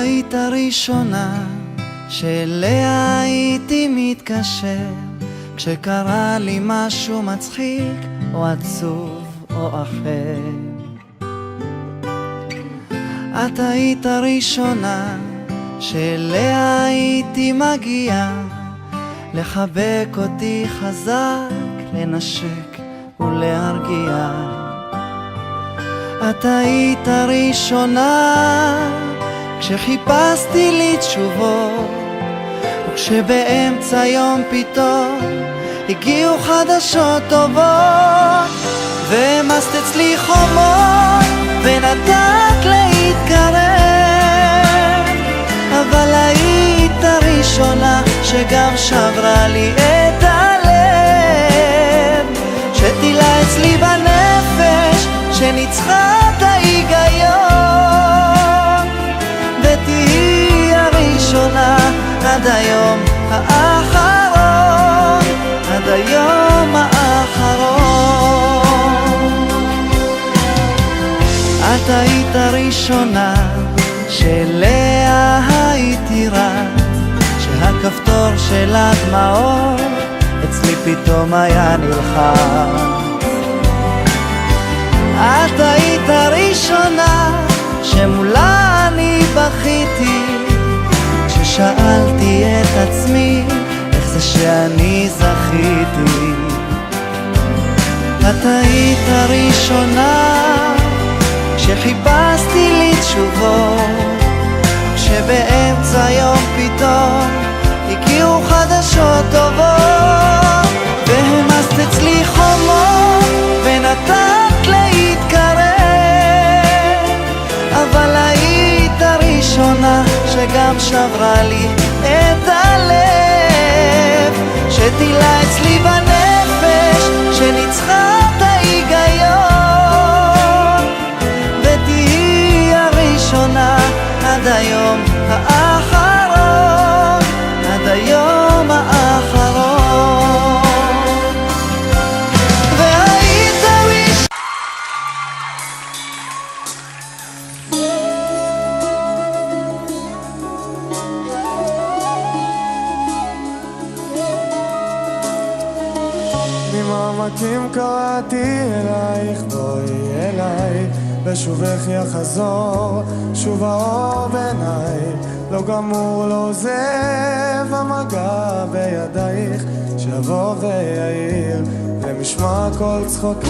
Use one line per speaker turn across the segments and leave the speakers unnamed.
היית הראשונה שאליה הייתי מתקשר כשקרה לי משהו מצחיק או עצוב או אחר. את היית הראשונה שאליה הייתי מגיע לחבק אותי חזק, לנשק ולהרגיע. את היית הראשונה כשחיפשתי לי תשובות, וכשבאמצע יום פתאום הגיעו חדשות טובות, והמסת אצלי חומות ונתת להתקרב. אבל היית הראשונה שגם שברה לי את הלב, שתילה אצלי בנפש שניצחה את ההיגיון, ותהי הראשונה עד היום האחרון, עד היום האחרון. את היית הראשונה שאליה הייתי רץ, שהכפתור של הדמעות אצלי פתאום היה נלחץ. את היית הראשונה שמולה אני בכיתי כששאלתי את עצמי איך זה שאני זכיתי. את היית הראשונה שחיפשתי לי תשובות, כשבאמצע יום פתאום הגיעו חדשות טובות, והמסת אצלי חומות ונתת להתקרב. אבל היית הראשונה שגם שברה לי את הלב, שתילה אצלי בנפש שניצחה את ההיגיון, ותהי הראשונה עד היום האחרון, עד היום האחרון. והיית ראשונה.
ממעמקים קראתי אלייך, בואי אליי, בשובך יחזור שוב האור בעיניי, לא גמור לא עוזב המגע בידייך, שיבוא ויעיר ומשמע כל צחוקך.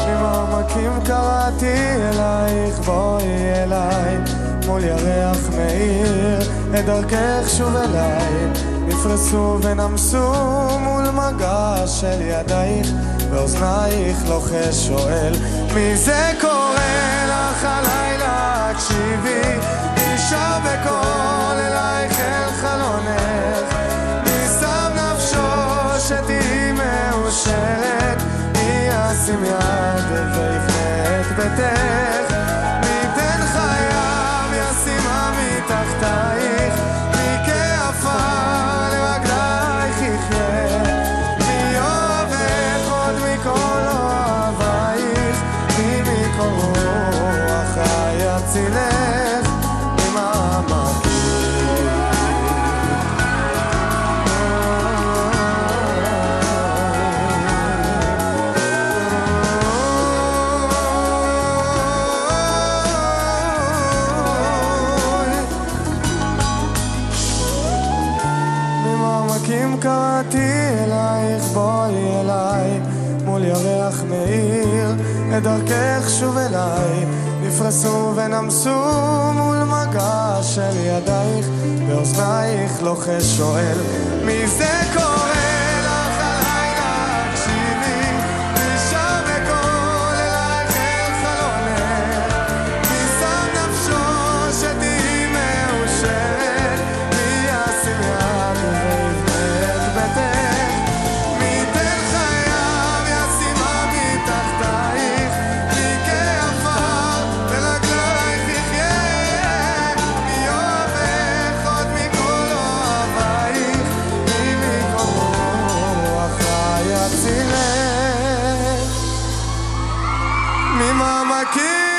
ממעמקים קראתי אלייך, בואי אליי, מול ירח מאיר את דרכך שוב אליי, נפרסו ונמסו מול מגע של ידייך, באוזנייך לוחש שואל מי זה קורא לך הלילה, הקשיבי אישה בקול אלייך אל חלונך, מי שם נפשו שתהי מאושרת, מי ישים יד ויבנה את ביתך, מי תן חייו ישימה מתחתייך, מי כעפר לרגלייך יחיה, מי אוהבך עוד מכל אוהבייך, מי מכל רוח יצילך ממעמקים. קראתי אלייך, בואי אליי, מול ירח מאיר את דרכך שוב אליי, נפרסו ונמסו מול מגע של ידייך, באוזנייך לוחש שואל מי זה קורא לך הלילה, הקשיבי אישה בקול אלייך אל חלונך, מי שם נפשו שתהי מאושרת, מי ישים יד מכל אוהבייך, מי מכל הקיר